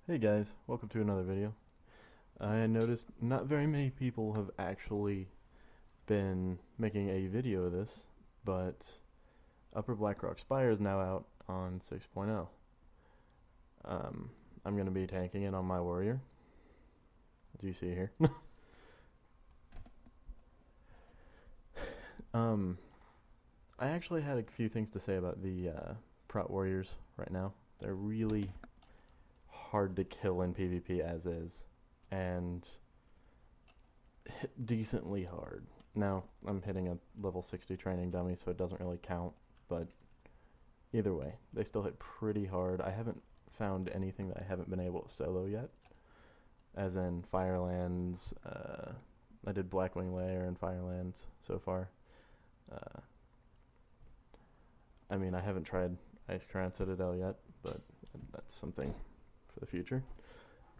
Hey guys, welcome to another video. I noticed not very many people have actually been making a video of this, but Upper Blackrock Spire is now out on 6.0. Um, I'm going to be tanking it on my warrior, as you see here. um, I actually had a few things to say about the Prot Warriors right now. They're really hard to kill in PvP as is, and decently hard. Now, I'm hitting a level 60 training dummy, so it doesn't really count, but either way, they still hit pretty hard. I haven't found anything that I haven't been able to solo yet, as in Firelands. I did Blackwing Lair and Firelands so far. Uh, I mean, I haven't tried Icecrown Citadel yet, but that's something for the future.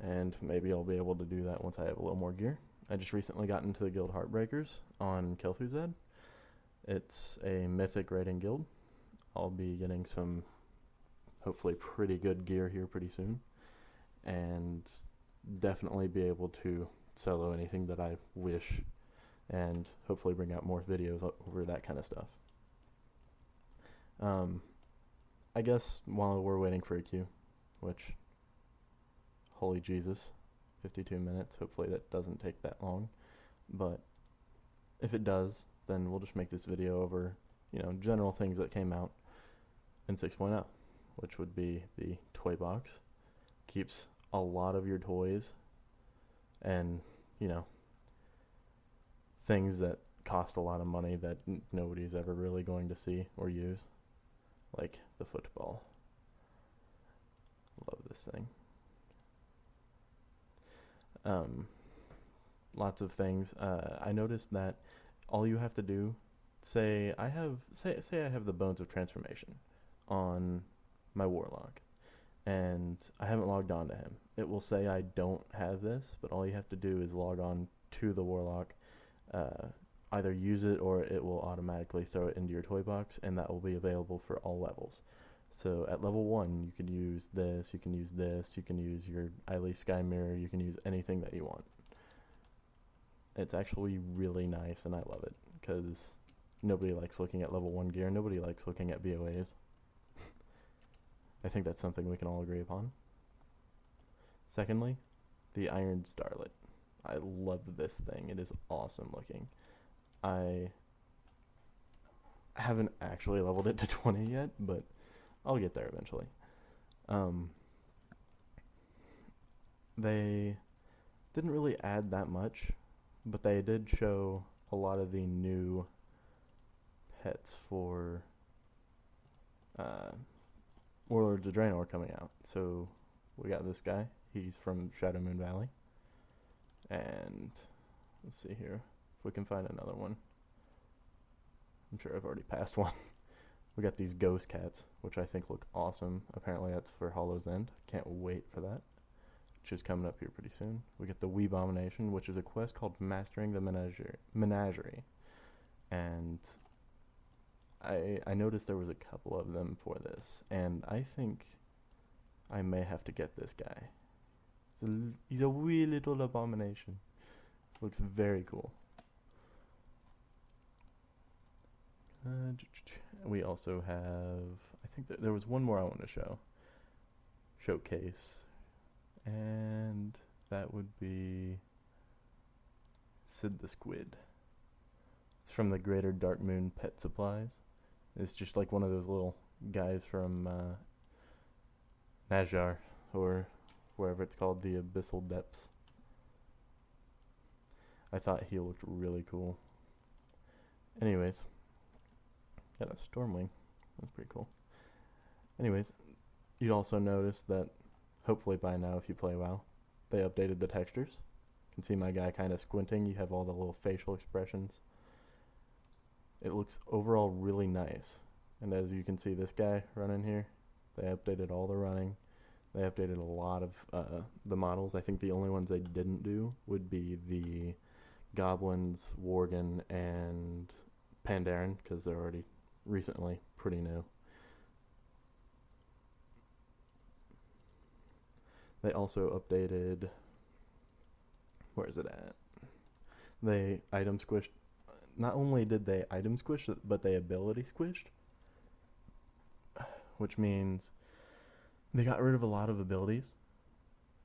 And maybe I'll be able to do that once I have a little more gear. I just recently got into the guild Heartbreakers on Kel'Thuzad. It's a mythic rating guild. I'll be getting some hopefully pretty good gear here pretty soon, and definitely be able to solo anything that I wish, and hopefully bring out more videos over that kind of stuff. I guess while we're waiting for a queue, which, holy Jesus, 52 minutes. Hopefully that doesn't take that long. But if it does, then we'll just make this video over, general things that came out in 6.0, which would be the toy box. Keeps a lot of your toys and, things that cost a lot of money that nobody's ever really going to see or use, like the football. Love this thing. Lots of things. I noticed that all you have to do, say I have the Bones of Transformation on my Warlock, and I haven't logged on to him. It will say I don't have this, but all you have to do is log on to the Warlock, either use it or it will automatically throw it into your toy box, and that will be available for all levels. So at level 1, you can use this, you can use this, you can use your Eiley Sky Mirror, you can use anything that you want. It's actually really nice, and I love it, because nobody likes looking at level 1 gear, nobody likes looking at BOAs. I think that's something we can all agree upon. Secondly, the Iron Starlet. I love this thing, it is awesome looking. I haven't actually leveled it to 20 yet, but I'll get there eventually. They didn't really add that much, but they did show a lot of the new pets for Warlords of Draenor coming out. So we got this guy. He's from Shadowmoon Valley. And let's see here if we can find another one. I'm sure I've already passed one. We got these ghost cats, which I think look awesome. Apparently that's for Hollow's End. Can't wait for that, which is coming up here pretty soon. We get the Weebomination, which is a quest called Mastering the Menagerie. And I noticed there was a couple of them for this, and I think I may have to get this guy. He's a wee little abomination. Looks very cool. We also have, I think there was one more I want to showcase, and that would be Sid the Squid. It's from the Greater Darkmoon Pet Supplies. It's just like one of those little guys from Najjar, or wherever it's called, the Abyssal Depths. I thought he looked really cool. Anyways, got a Stormwing. That's pretty cool. Anyways, you'd also notice that, hopefully by now if you play WoW, they updated the textures. You can see my guy kind of squinting. You have all the little facial expressions. It looks overall really nice. And as you can see, this guy running here, they updated all the running. They updated a lot of the models. I think the only ones they didn't do would be the Goblins, Worgen, and Pandaren, because they're already recently pretty new. They also updated. Where is it at? They item squished. Not only did they item squish, but they ability squished, which means they got rid of a lot of abilities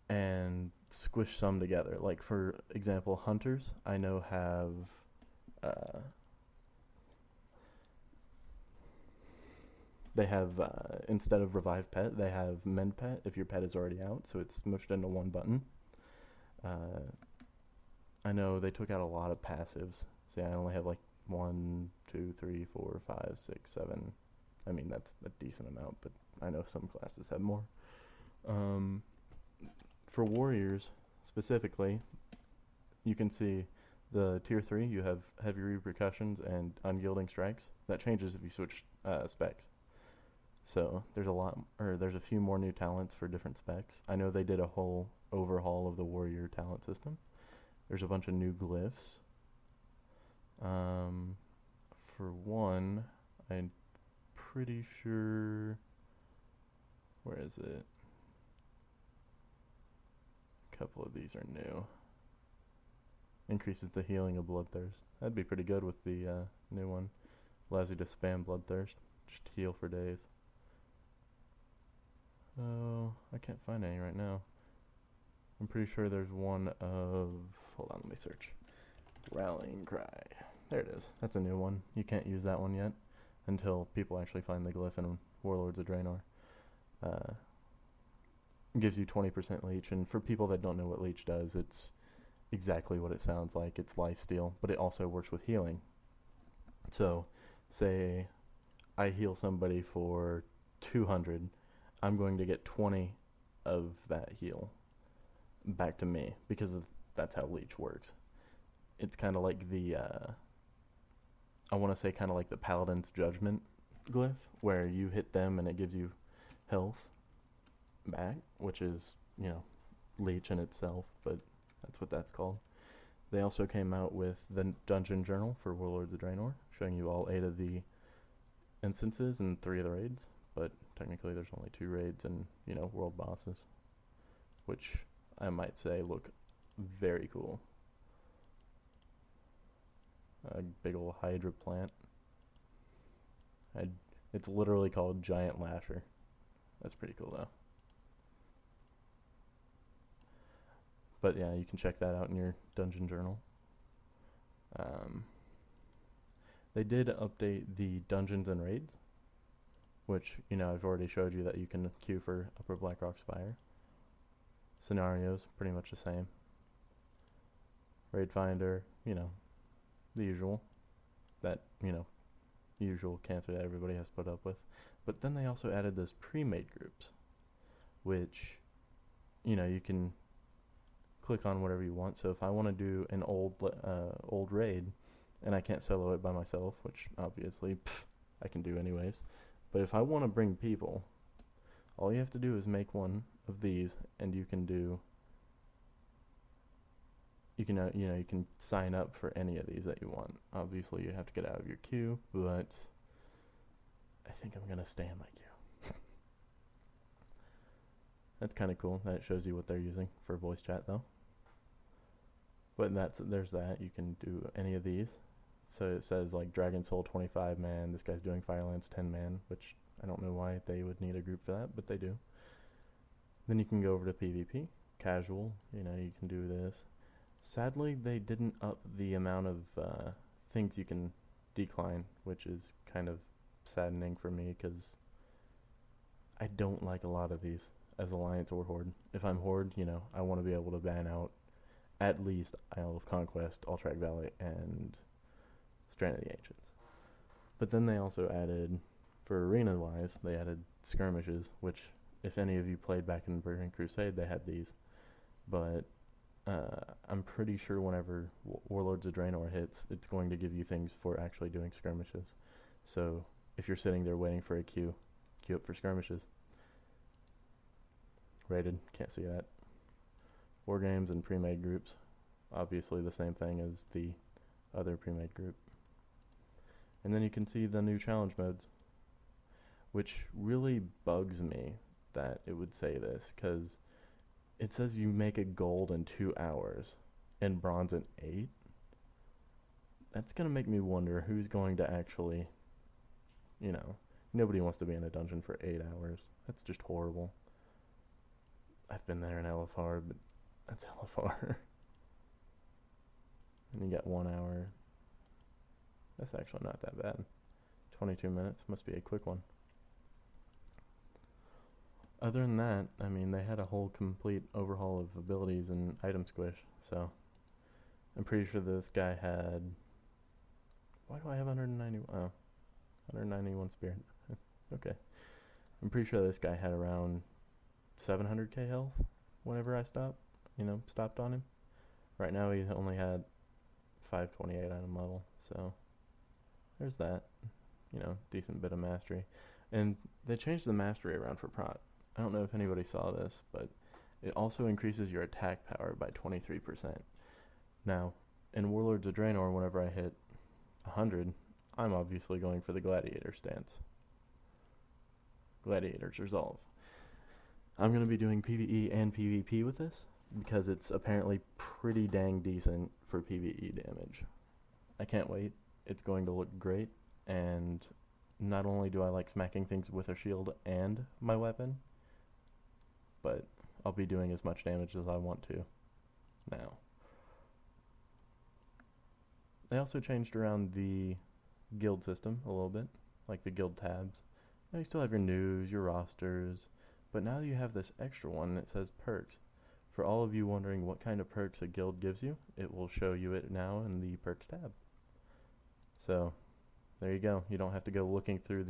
and squished some together. Like, for example, hunters I know have they have instead of revive pet, they have mend pet if your pet is already out, so it's smushed into one button. Uh, I know they took out a lot of passives. See, I only have like 1, 2, 3, 4, 5, 6, 7. I mean, that's a decent amount, but I know some classes have more. Um, for warriors specifically, you can see the tier 3, you have heavy repercussions and unyielding strikes. That changes if you switch specs. So there's a few more new talents for different specs. I know they did a whole overhaul of the warrior talent system. There's a bunch of new glyphs. For one, I'm pretty sure. Where is it? A couple of these are new. Increases the healing of bloodthirst. That'd be pretty good with the new one. Allows you to spam bloodthirst, just heal for days. Oh, I can't find any right now. I'm pretty sure there's one of. Hold on, let me search. Rallying Cry. There it is. That's a new one. You can't use that one yet until people actually find the glyph in Warlords of Draenor. Gives you 20% leech, and for people that don't know what leech does, it's exactly what it sounds like. It's lifesteal, but it also works with healing. So, say I heal somebody for 200, I'm going to get 20 of that heal back to me because that's how leech works. It's kind of like the I want to say kind of like the Paladin's Judgment glyph, where you hit them and it gives you health back, which is, leech in itself, but that's what that's called. They also came out with the Dungeon Journal for Warlords of Draenor, showing you all 8 of the instances and 3 of the raids, but technically there's only 2 raids and, world bosses, which I might say look very cool. A big old Hydra plant. It's literally called Giant Lasher. That's pretty cool though. But yeah, you can check that out in your Dungeon Journal. They did update the dungeons and raids, which, I've already showed you that you can queue for Upper Blackrock Spire. Scenarios, pretty much the same. Raid Finder, the usual. That, usual cancer that everybody has put up with. But then they also added this pre-made groups, which, you can click on whatever you want. So if I want to do an old raid, and I can't solo it by myself, which obviously I can do anyways. But if I want to bring people, all you have to do is make one of these, and you can do. You can sign up for any of these that you want. Obviously, you have to get out of your queue, but I think I'm gonna stay in my queue. That's kind of cool. That shows you what they're using for voice chat, though. But there's that. You can do any of these. So it says like Dragon Soul 25 man. This guy's doing Firelance 10 man, which I don't know why they would need a group for that, but they do. Then you can go over to PvP, casual. You can do this. Sadly, they didn't up the amount of things you can decline, which is kind of saddening for me because I don't like a lot of these as Alliance or Horde. If I'm Horde, I want to be able to ban out at least Isle of Conquest, Alterac Valley, and Strand of the Ancients. But then they also added, for arena-wise, they added skirmishes, which, if any of you played back in Burning Crusade, they had these. But I'm pretty sure whenever Warlords of Draenor hits, it's going to give you things for actually doing skirmishes. So if you're sitting there waiting for a queue up for skirmishes. Rated, can't see that. War games and pre-made groups, obviously the same thing as the other pre-made group. And then you can see the new challenge modes, which really bugs me that it would say this, because It says you make a gold in 2 hours and bronze in 8. That's gonna make me wonder who's going to actually, you know, nobody wants to be in a dungeon for 8 hours. That's just horrible. I've been there in LFR, but that's hella far. And you get 1 hour. That's actually not that bad. 22 minutes must be a quick one. Other than that, I mean, they had a whole complete overhaul of abilities and item squish, so I'm pretty sure this guy had. Why do I have 190? Oh, 191 spirit. Okay. I'm pretty sure this guy had around 700k health whenever I stopped on him. Right now he only had 528 item level, so there's that. Decent bit of mastery. And they changed the mastery around for prot. I don't know if anybody saw this, but it also increases your attack power by 23%. Now, in Warlords of Draenor, whenever I hit 100, I'm obviously going for the Gladiator stance. Gladiator's Resolve. I'm going to be doing PvE and PvP with this because it's apparently pretty dang decent for PvE damage. I can't wait. It's going to look great, and not only do I like smacking things with a shield and my weapon, but I'll be doing as much damage as I want to now. They also changed around the guild system a little bit, like the guild tabs. Now you still have your news, your rosters, but now you have this extra one that says perks. For all of you wondering what kind of perks a guild gives you, it will show you it now in the perks tab. So, there you go. You don't have to go looking through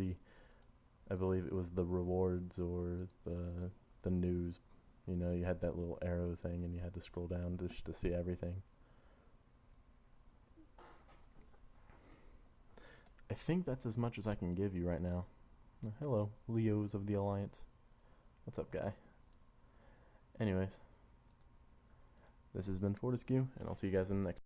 I believe it was the rewards or the news. You had that little arrow thing and you had to scroll down just to see everything. I think that's as much as I can give you right now. Hello, Leos of the Alliance. What's up, guy? Anyways, this has been Fortescue, and I'll see you guys in the next